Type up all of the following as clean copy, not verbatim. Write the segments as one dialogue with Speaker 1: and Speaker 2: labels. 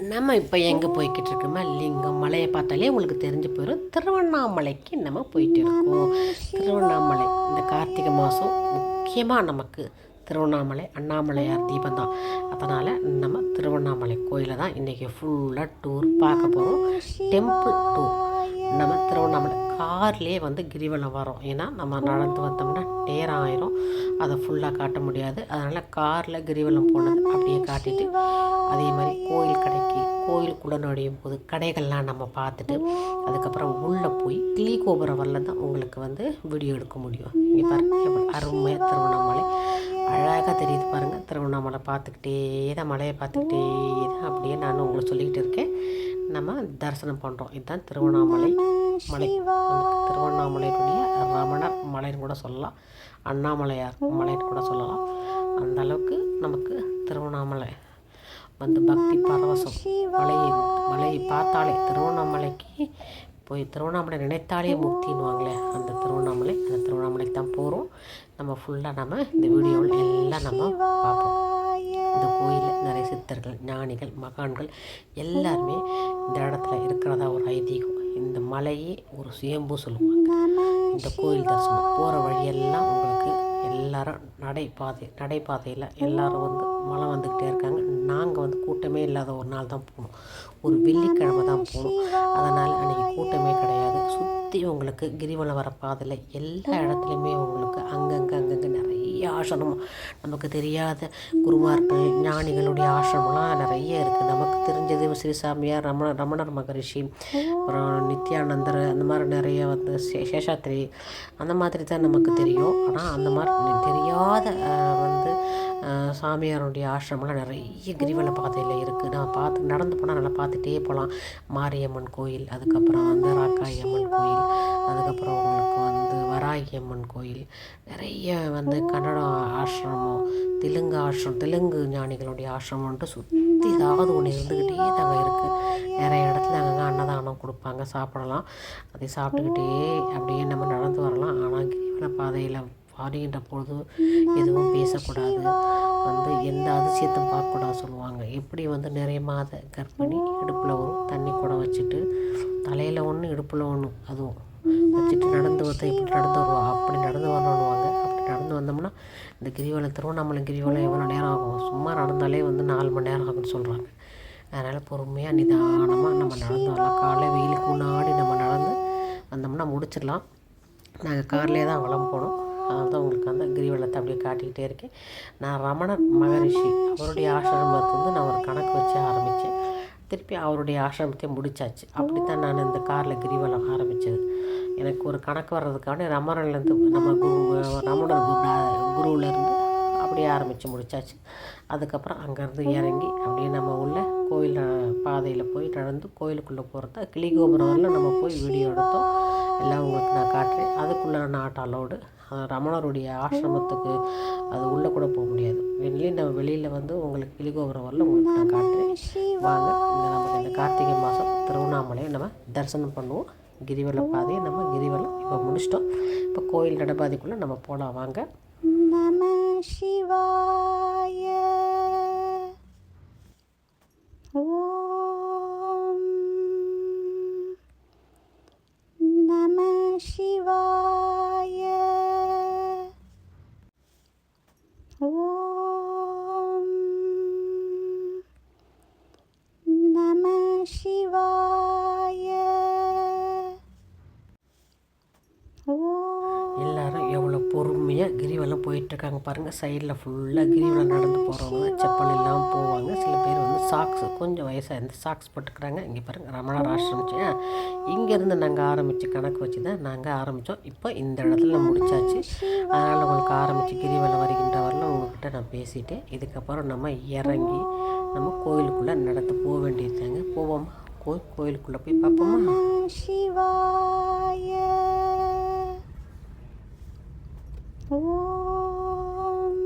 Speaker 1: நம்ம இப்போ எங்கே போய்கிட்டு இருக்கோமா, லிங்கம் மலையை பார்த்தாலே உங்களுக்கு தெரிஞ்சு போயிடும். திருவண்ணாமலைக்கு நம்ம போயிட்டு இருக்கோம். திருவண்ணாமலை இந்த கார்த்திகை மாதம் முக்கியமாக நமக்கு திருவண்ணாமலை அண்ணாமலையார் தீபம் தான். அதனால் நம்ம திருவண்ணாமலை கோயிலை தான் இன்றைக்கி ஃபுல்லாக டூர் பார்க்க போகிறோம். Temple tour. நம்ம திருவண்ணாமலை கார்லேயே வந்து கிரிவலம் வரோம். ஏன்னா நம்ம நடந்து வந்தோம்னா நேரம் ஆயிரும், அதை ஃபுல்லாக காட்ட முடியாது. அதனால் காரில் கிரிவலம் போனது அப்படியே காட்டிட்டு அதே மாதிரி கோயில் கடைக்கு கோயிலுக்குள்ளே நுழையும் போது கடைகள்லாம் நம்ம பார்த்துட்டு அதுக்கப்புறம் உள்ளே போய் கிளி கோபுரம் வரல தான் உங்களுக்கு வந்து வீடியோ எடுக்க முடியும். இங்கே பாருங்கள் எவ்வளோ அருமையாக திருவண்ணாமலை அழகாக தெரியுது பாருங்கள். திருவண்ணாமலை பார்த்துக்கிட்டே தான் மலையை பார்த்துக்கிட்டே தான் அப்படியே நான் உங்களை சொல்லிக்கிட்டு இருக்கேன். நம்ம தரிசனம் பண்ணுறோம். இதுதான் திருவண்ணாமலை மலை. நமக்கு திருவண்ணாமலையினுடைய ரமணர் மலைன்னு கூட சொல்லலாம், அண்ணாமலையார் மலைன்னு கூட சொல்லலாம். அந்த அளவுக்கு நமக்கு திருவண்ணாமலை வந்து பக்தி பரவசம். மலையை பார்த்தாலே திருவண்ணாமலைக்கு போய் திருவண்ணாமலை நினைத்தாலே முக்தின்னுவாங்களே, அந்த திருவண்ணாமலைக்கு தான் போகிறோம். நம்ம ஃபுல்லாக நம்ம இந்த வீடியோவில் எல்லாம் நம்ம பார்ப்போம். இந்த கோயிலில் நிறைய சித்தர்கள், ஞானிகள், மகான்கள் எல்லாருமே இந்த இடத்துல இருக்கிறதா ஒரு ஐதீகம். இந்த மலையே ஒரு சுயம்பு சொல்லுவாங்க. இந்த கோயில் தரிசனம் போகிற வழியெல்லாம் உங்களுக்கு எல்லாரும் நடைபாதையில் எல்லாரும் வந்து மலை வந்துக்கிட்டே இருக்காங்க. நாங்கள் வந்து கூட்டமே இல்லாத ஒரு நாள் தான் போகணும், ஒரு வெள்ளிக்கிழமை தான் போகணும். அதனால் அன்றைக்கி கூட்டமே கிடையாது. சுற்றி உங்களுக்கு கிரிவலம் வர பாதையில் எல்லா இடத்துலையுமே உங்களுக்கு அங்கங்கே நிறைய ஆசிரமம், நமக்கு தெரியாத குருமார்கள் ஞானிகளுடைய ஆசிரமம்லாம் நிறைய இருக்குது. நமக்கு தெரிஞ்சது ஸ்ரீசாமியார், ரமணர் மகரிஷி, அப்புறம் நித்யானந்தர், அந்த மாதிரி நிறைய வந்து சேஷாத்திரி, அந்த மாதிரி தான் நமக்கு தெரியும். ஆனால் அந்த மாதிரி தெரியாத வந்து சாமியாருடைய ஆசிரமெல்லாம் நிறைய கிரிவல பாதையில் இருக்குது. நம்ம நடந்து போனால் நல்லா பார்த்துட்டே போகலாம். மாரியம்மன் கோயில், அதுக்கப்புறம் வந்து ராக்காயி அம்மன் கோயில், அதுக்கப்புறம் உங்களுக்கு வந்து வராகி அம்மன் கோயில், நிறைய வந்து கன்னட ஆசிரமம், தெலுங்கு ஞானிகளுடைய ஆசிரமம்ன்ட்டு சுற்றி ஏதாவது ஒன்று இருந்துக்கிட்டே தாங்க இருக்குது. நிறைய இடத்துல அங்கங்கே அன்னதானம் கொடுப்பாங்க, சாப்பிடலாம். அதை சாப்பிட்டுக்கிட்டே அப்படியே நம்ம நடந்து வரலாம். ஆனால் கிரிவல பாதையில் பாடுகின்ற பொழுது எதுவும் பேசக்கூடாது, வந்து எந்த அதிசயத்தையும் பார்க்கக்கூடாது சொல்லுவாங்க. எப்படி வந்து நிறைய மாத கர்ப்பிணி இடுப்பில் வரும், தண்ணி கூட வச்சுட்டு தலையில் ஒன்று இடுப்பில் ஒன்று அதுவும் வச்சுட்டு நடந்து வந்து எப்படி நடந்து வருவா அப்படி நடந்து வரணுன்னுவாங்க. அப்படி நடந்து வந்தோம்னா இந்த கிரிவலம், திருவண்ணாமலை கிரிவலம் எவ்வளோ நேரம் ஆகும், சும்மா நடந்தாலே வந்து 4 மணி நேரம் ஆகும்னு சொல்கிறாங்க. அதனால் பொறுமையாக நிதானமாக நம்ம நடந்து வரலாம். காலையில் வெயிலுக்கு முன்னாடி நம்ம நடந்து வந்தோம்னா முடிச்சிடலாம். நாங்கள் கார்லேயே தான் வளம் போனோம். அதான் உங்களுக்கு அந்த கிரிவலத்தை அப்படியே காட்டிக்கிட்டே இருக்கேன். நான் ரமணர் மகரிஷி அவருடைய ஆசிரமத்தை வந்து நான் ஒரு கணக்கு வச்சு ஆரம்பித்தேன். திருப்பி அவருடைய ஆசிரமத்தை முடித்தாச்சு. அப்படித்தான் நான் இந்த காரில் கிரிவலம் ஆரம்பித்தது. எனக்கு ஒரு கணக்கு வர்றதுக்கான ரமணர்லேருந்து நம்ம ரமணர் குருவிலேருந்து அப்படியே ஆரம்பித்து முடித்தாச்சு. அதுக்கப்புறம் அங்கேருந்து இறங்கி அப்படியே நம்ம உள்ள கோயில் பாதையில் போய் நடந்து கோயிலுக்குள்ளே போகிறதா கிளிகோபுரம் வரல நம்ம போய் வீடியோ எடுத்தோம். எல்லாம் உங்களுக்கு நான் காட்டுறேன். அதுக்குள்ளே நாட் அலோடு. ரமணருடைய ஆசிரமத்துக்கு அது உள்ளே கூட போக முடியாது. வெளியில் வந்து உங்களுக்கு கிளிகோபுரம் வரல உங்களுக்கு நான் காட்டுறேன். வாங்க, நமக்கு இந்த கார்த்திகை மாதம் திருவண்ணாமலையை நம்ம தரிசனம் பண்ணுவோம். கிரிவல பாதையை நம்ம கிரிவலம் இப்போ முடிச்சிட்டோம். இப்போ கோயில் நடைபாதைக்குள்ளே நம்ம போகலாம். வாங்க. நம சிவாய. ஓம் நம சிவாய. ஓம் நம சிவாய. எல்லாரும் எவ்வளோ பொறுமையாக கிரிவலம் போயிட்டுருக்காங்க பாருங்கள். சைடில் ஃபுல்லாக கிரிவலம் நடந்து போகிறவங்க செப்பல் இல்லாமல் போவாங்க. சில பேர் வந்து சாக்ஸ், கொஞ்சம் வயசாக இருந்து சாக்ஸ் போட்டுக்கிறாங்க. இங்கே பாருங்கள் ரமணர் ஆசிரமிச்சு இங்கேருந்து நாங்கள் ஆரம்பித்து கணக்கு வச்சு தான் நாங்கள் ஆரம்பித்தோம். இப்போ இந்த இடத்துல முடித்தாச்சு. அதனால் உங்களுக்கு ஆரம்பித்து கிரிவலம் வருகின்ற வரலாம் உங்கள்கிட்ட நான் பேசிட்டேன். இதுக்கப்புறம் நம்ம இறங்கி நம்ம கோயிலுக்குள்ளே நடந்து போக வேண்டியதுதாங்க. போவோமா? கோயிலுக்குள்ளே போய் பார்ப்போமா? சிவாய. ஓம்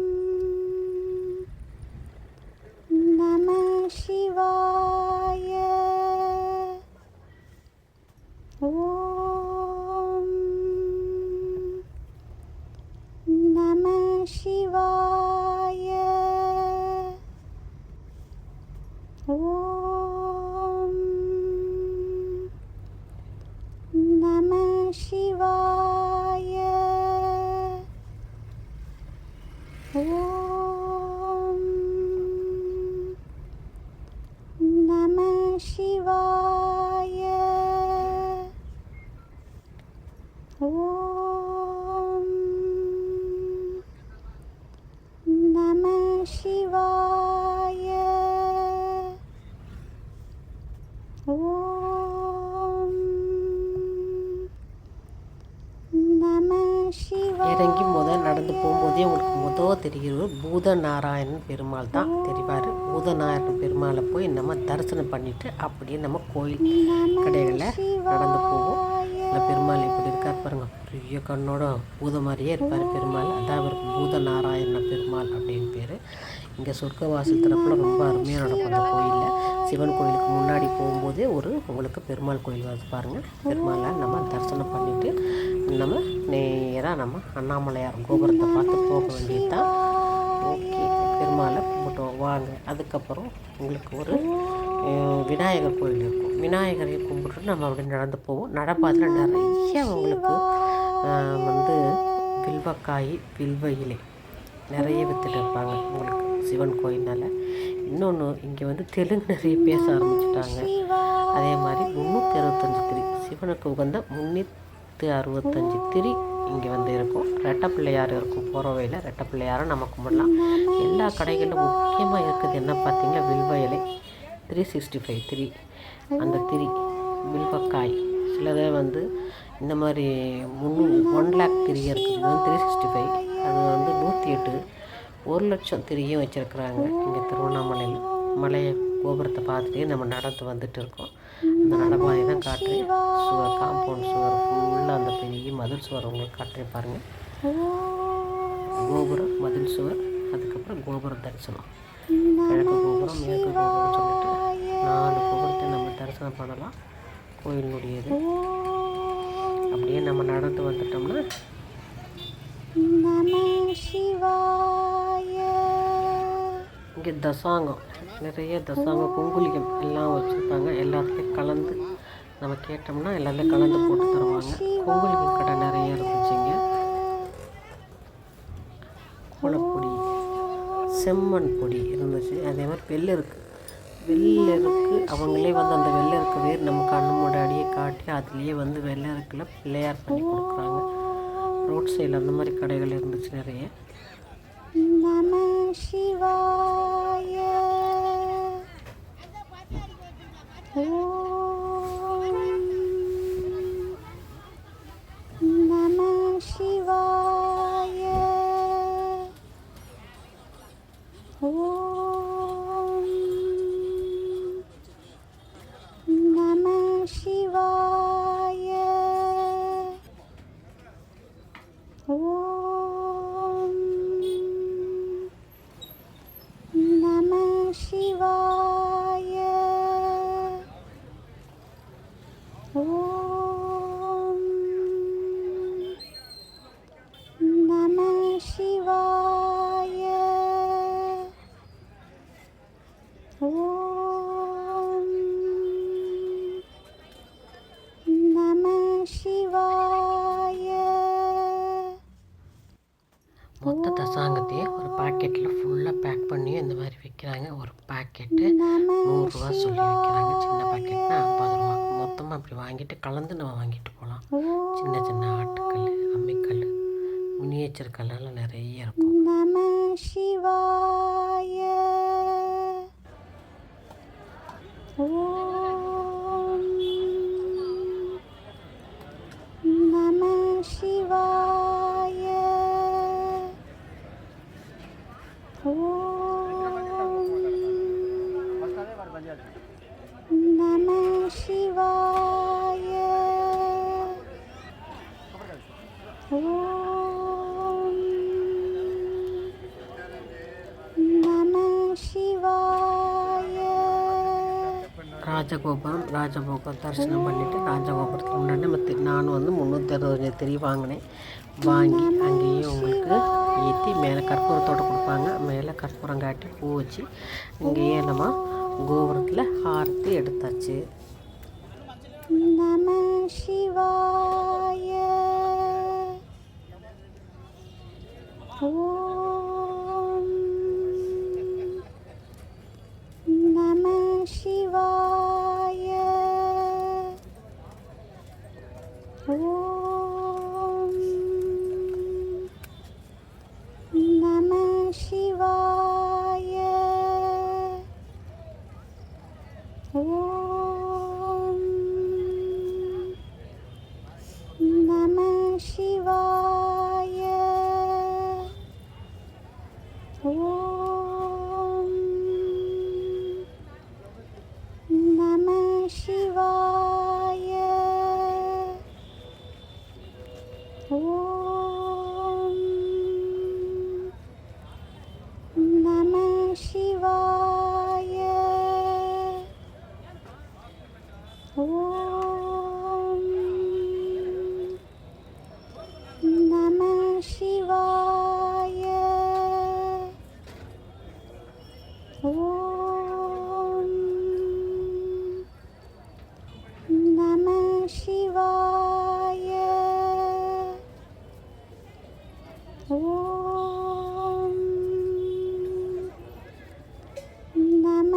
Speaker 1: நம சிவாய. ஓம் நம சிவாய. ஓம்
Speaker 2: शिवाय ॐ नमः शिवाय ॐ नमः शिवाय
Speaker 1: இறங்கி நடந்து போகும்போதே உங்களுக்கு தெரிகிறது பூதநாராயணன் பெருமாள் தான் தெரிவார். பூதநாராயணன் பெருமாளை போய் நம்ம தரிசனம் பண்ணிவிட்டு அப்படியே நம்ம கோயில் கடைகளில் நடந்து போவோம். அந்த பெருமாள் எப்படி இருக்கார் பாருங்கள், பெரிய கண்ணோட பூத மாதிரியே இருப்பார் பெருமாள். அதான் அவருக்கு பூதநாராயண பெருமாள் அப்படின்னு பேர். இங்கே சொர்க்கவாசல் தரப்பில் ரொம்ப அருமையாக நடக்கும் அந்த கோயிலில். சிவன் கோயிலுக்கு முன்னாடி போகும்போதே உங்களுக்கு பெருமாள் கோயில் வருது பாருங்கள். பெருமாளை நம்ம தரிசனம் பண்ணிவிட்டு நம்ம நேராக நம்ம அண்ணாமலையார் கோபுரத்தை பார்த்து போக வேண்டியது தான். ஓகே, பெருமாளை கும்பிட்டோம் வாங்க. அதுக்கப்புறம் உங்களுக்கு ஒரு விநாயகர் கோயில் இருக்கும். விநாயகரை கும்பிட்டு நம்ம அப்படி நடந்து போவோம். நடப்பாதையில் நிறைய உங்களுக்கு வில்வக்காய் வில்வ இலை நிறைய விற்றுட்டு இருப்பாங்க உங்களுக்கு சிவன் கோயில்னால். இன்னொன்று இங்கே தெலுங்கு நிறைய பேச ஆரம்பிச்சிட்டாங்க. அதே மாதிரி 365 திரி சிவனுக்கு உகந்த 365 திரி இங்கே இருக்கும். ரெட்டை பிள்ளையார் இருக்கும். போகிற வழியில் ரெட்டை பிள்ளையாரை நம்ம கும்பிடலாம். எல்லா கடைகளிலும் முக்கியமாக இருக்குது என்ன பார்த்தீங்கன்னா வில்வ இலை 365 திரி. அந்த திரி வில்வக்காய் சிலதை இந்த மாதிரி 1 லேக் திரியே இருக்குது. இது 365. அது 108 1 லட்சம் திரியும் வச்சுருக்குறாங்க இங்கே திருவண்ணாமலையில். மலையை கோபுரத்தை பார்த்துட்டே நம்ம நடந்து வந்துட்டு இருக்கோம். அந்த நடப்பாதை தான் காட்டுறேன். சுவர் காம்பவுண்ட் சுவர் ஃபுல்லாக அந்த பெரிய மதில் சுவர் உங்களுக்கு காட்டுறேன் பாருங்கள். கோபுரம் மதில் சுவர், அதுக்கப்புறம் கோபுர தரிசனம். கிழக்கு கோபுரம் மேற்கு கோபுரம் சொல்லிட்டு 4 கோபுரத்தை நம்ம தரிசனம் பண்ணலாம் கோயிலுடையது. அப்படியே நம்ம நடந்து வந்துட்டோம்னா இங்கே தசாங்கம் நிறைய தசாங்கம் குங்குலிகம் எல்லாம் வச்சுருப்பாங்க. எல்லாத்துலேயும் கலந்து நம்ம கேட்டோம்னா எல்லாத்தையும் கலந்து போட்டு தருவாங்க. குங்குலிகம் கடை நிறைய இருந்துச்சுங்க. கோலப்பொடி செம்மண் பொடி இருந்துச்சு. அதே மாதிரி வெள்ளருக்கு அவங்களே அந்த வெள்ளருக்கு வேர் நம்ம கண்ணு முன்னாடியே காட்டி அதுலேயே வெள்ளருக்கில் பிள்ளையார் பண்ணி கொடுக்குறாங்க. ரோட் சைடில் அந்த மாதிரி கடைகள் இருந்துச்சு நிறைய.
Speaker 2: நமः சிவாய ஓம் நமः சிவாய ஓம் நமः சிவாய ஓம் நமः சிவாய ஓம் நமः சிவாய ஓம் நமः சிவாய.
Speaker 1: மொத்த தசாங்கத்தையே ஒரு பாக்கெட்டில் ஃபுல்லாக பேக் பண்ணி இந்த மாதிரி விற்கிறாங்க. ஒரு பாக்கெட்டு 100 ரூபா சொல்லி விற்கிறாங்க. சின்ன பாக்கெட்னா 50 ரூபா. மொத்தமாக அப்படி வாங்கிட்டு கலந்து நம்ம வாங்கிட்டு போகலாம். சின்ன சின்ன ஆட்டுக்கல், அம்மிக்கல், மினியேச்சர் கல்லெல்லாம் நிறைய இருக்கும்.
Speaker 2: நமः சிவாய ஓம் நமः சிவாய ஓம் நமः சிவாய ஓம் நமः சிவாய.
Speaker 1: ராஜகோபுரம் தரிசனம் பண்ணிவிட்டு ராஜகோபுரத்துக்கு முன்னாடி நான் 365 திரி வாங்கினேன். வாங்கி அங்கேயே உங்களுக்கு ஏற்றி மேலே கற்பூரத்தோடு கொடுப்பாங்க. மேலே கற்பூரம் காட்டி பூ வச்சு இங்கேயே நம்ம கோபுரத்தில் ஆரத்தி எடுத்தாச்சு.
Speaker 2: நமः சிவாய ஓம் நமः சிவாய ஓம் நம சிவாய. ஓம் நம சிவாய. ஓம் நம சிவாய. ஓம் நம சிவாய. ஓம் நம சிவாய. ஓம் நம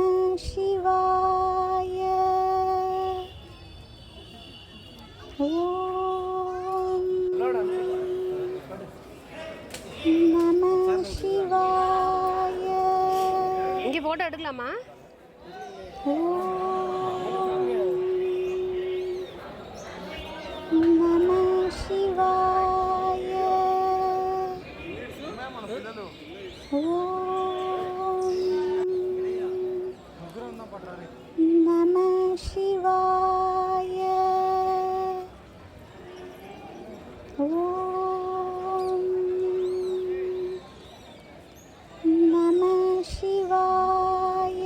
Speaker 2: சிவாய. ஓம் நம சிவாய.
Speaker 3: இங்கே ஃபோட்டோ எடுக்கலாமா?
Speaker 2: ஓம் நம சிவாய. ஓம் நம சிவாய. ஓம் நம சிவாய.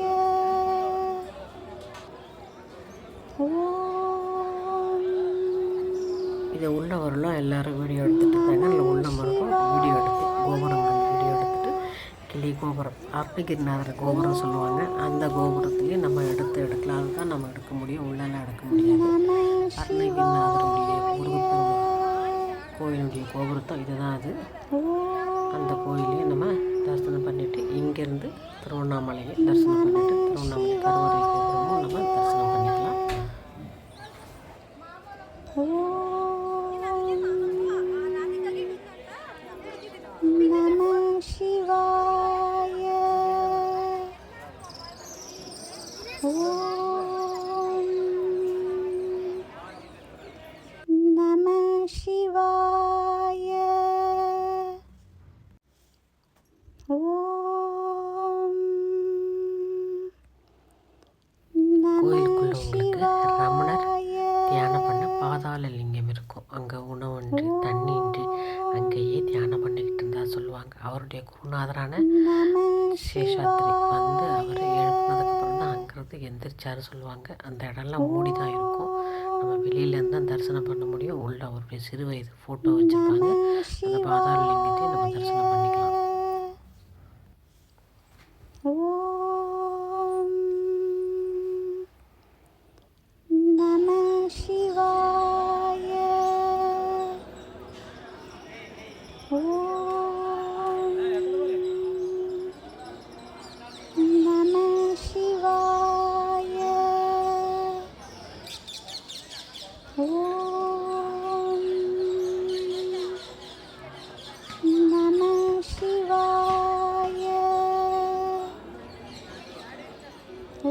Speaker 2: ஓம்
Speaker 1: இதை உள்ளவரெல்லாம் எல்லாரும் வீடியோ எடுத்துகிட்டு இருந்தாங்க. அதில் உள்ளவருக்கும் வீடியோ எடுத்து கோபுரங்கள் வீடியோ எடுத்துகிட்டு கிளி கோபுரம் அருணகிரிநாதர் கோபுரம் சொல்லுவாங்க. அந்த கோபுரத்துலேயும் நம்ம எடுக்கலாம். அதுதான் நம்ம எடுக்க முடியும், உள்ளெல்லாம் எடுக்க முடியாது. அருணகிரிநாதருடைய முருகப்பெருமான் கோயிலுடைய கோபுரத்தை இதுதான் அது. அந்த கோயிலையும் நம்ம தரிசனம் பண்ணிவிட்டு இங்கேருந்து திருவண்ணாமலையை தரிசனம் பண்ணிவிட்டு திருவண்ணாமலை கருவறை கோபுரமும் நம்ம தரிசனம் பண்ணிக்கலாம்.
Speaker 2: நம சிவாய. ஓம் நம சிவாய. ஓம் நம
Speaker 1: கோயிலுக்குள்ள உங்களுக்கு ரமணர்
Speaker 2: சிவாய.
Speaker 1: தியானம் பண்ண பாதாள லிங்கம் இருக்கும். அங்கே உணவுன்று தண்ணின்று அங்கேயே தியானம் பண்ணிக்கிட்டு இருந்தா சொல்லுவாங்க. அவருடைய குருநாதரான
Speaker 2: நம
Speaker 1: சேஷாத்ரி வந்து அவர் எழுப்புனதுக்கப்புறம் தான் அங்கிருந்து எந்திரிச்சாரு சொல்லுவாங்க. அந்த இடம்லாம் மூடி தான் இருக்கும். நம்ம வெளியிலேருந்து தான் தரிசனம் பண்ண முடியும். உள்ள அவருடைய சிறு வயது ஃபோட்டோ வச்சுருப்பாங்க. அந்த பாதாள லிங்கத்தையும் நம்ம தரிசனம் பண்ணிக்கலாம்.
Speaker 2: ஓம் நம சிவாய. ஓம் நம சிவாய. ஓம் நம சிவாய.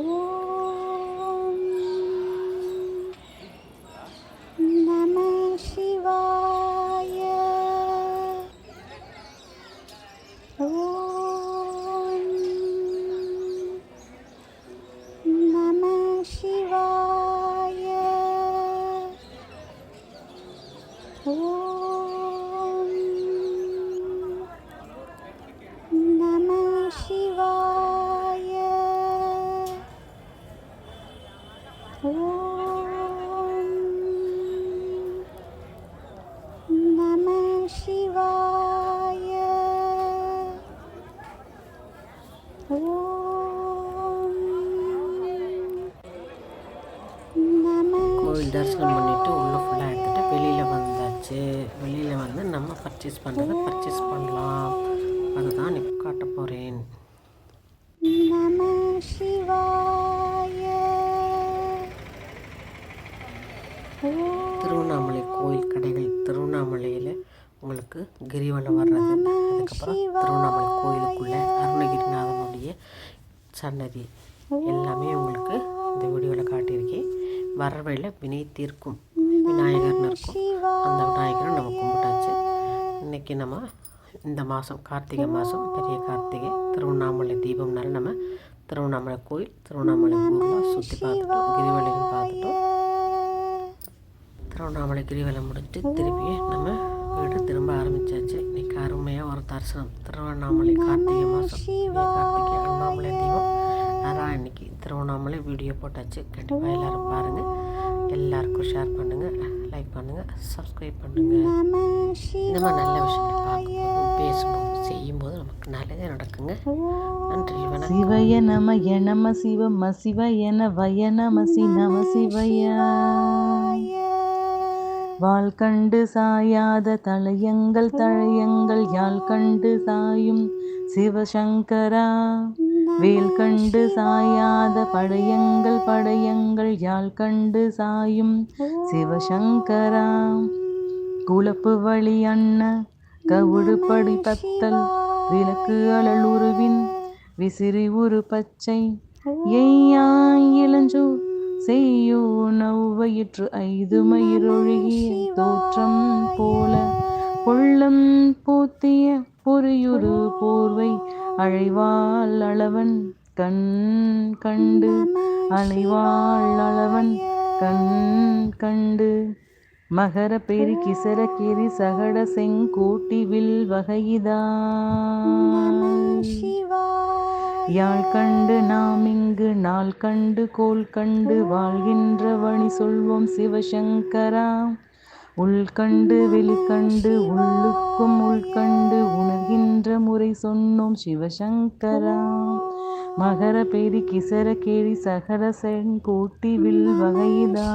Speaker 2: ஓம் நம சிவாய. ஓம் நம சிவாய. ஓம் நம சிவாய. ஓம் நம சிவாய. ஓம் நம
Speaker 1: கோவில் தரிசனம் பண்ணிவிட்டு உள்ளே ஃபுல்லாக எடுத்துகிட்டு வெளியில் வந்தாச்சு. வெளியில் வந்து நம்ம பர்ச்சேஸ் பண்ணுறதை பர்ச்சேஸ் பண்ணலாம். அதுதான் இப்போ காட்ட போகிறேன்.
Speaker 2: நம சிவாய.
Speaker 1: திருவண்ணாமலை கோயில் கடைகள் திருவண்ணாமலையில் உங்களுக்கு கிரிவலம் வர்றது, அதுக்கப்புறம் திருவண்ணாமலை கோயிலுக்குள்ளே அருணகிரிநாதனுடைய சன்னதி எல்லாமே உங்களுக்கு இந்த வீடியோவில் வரவையில் வினை தீர்க்கும் விநாயகர்னு இருக்கும். அந்த விநாயகரை நம்ம கும்பிட்டாச்சு. இன்றைக்கி நம்ம இந்த மாதம் கார்த்திகை மாதம் பெரிய கார்த்திகை திருவண்ணாமலை தீபம்னால நம்ம திருவண்ணாமலை கோயில் திருவண்ணாமலை ஊர்லாம் சுற்றி பார்த்துட்டோம். கிரிவலையும் பார்த்துட்டோம். திருவண்ணாமலை கிரிவலம் முடிஞ்சு திருப்பி நம்ம வீடு திரும்ப ஆரம்பித்தாச்சு. இன்றைக்கி அருமையாக ஒரு தரிசனம். திருவண்ணாமலை கார்த்திகை மாதம் பெரிய கார்த்திகை அண்ணாமலை தீபம். அதான் இன்றைக்கி திருவண்ணாமலை வீடியோ போட்டாச்சு. கண்டிப்பாக எல்லோரும் பாருங்கள். எல்லாருக்கும் ஷேர் பண்ணுங்கள், லைக் பண்ணுங்கள், சப்ஸ்கிரைப் பண்ணுங்கள். இந்த மாதிரி நல்ல விஷயங்களை பார்க்கும்போதும் பேசும்போதும் செய்யும்போது நமக்கு நல்லதே நடக்குங்க. நன்றி. வணக்கம்.
Speaker 4: சிவய நமய நம சிவம சிவய நவய நமசி நம சிவய. வாள் கண்டு சாயாத தளையங்கள் தழையங்கள் யாழ் கண்டு சாயும் சிவசங்கரா. வேல் கண்டு சாயாத படையங்கள் படையங்கள் யாழ் கண்டு சாயும் சிவசங்கரா. குலப்பு வழி அண்ண கவுடுபடி பத்தல் விளக்கு அழல் உருவின் விசிறி உரு பச்சை எய்யாய் இளஞ்சூ செய்யோ நவ்வயிற்று ஐது மயிரொழுகிய தோற்றம் போல பொள்ளம் போத்திய பொறியுரு போர்வை அழைவாள் அளவன் கண் கண்டு அழைவாள் அளவன் கண் கண்டு. மகர பெரி கிசர கிரி சகட செங்கோட்டி வில் வகையிதா. யாழ் கண்டு நாம் இங்கு நாள் கண்டு கோல் கண்டு வாழ்கின்ற வழி சொல்வோம் சிவசங்கரா. உள்கண்டு வெளிக்கண்டு உள்ளுக்கும் உள்கண்டு உணர்கின்ற முறை சொன்னோம் சிவசங்கரா. மகர பெரி கிசர கேரி சகர செங்கோட்டி வில் வகைதா.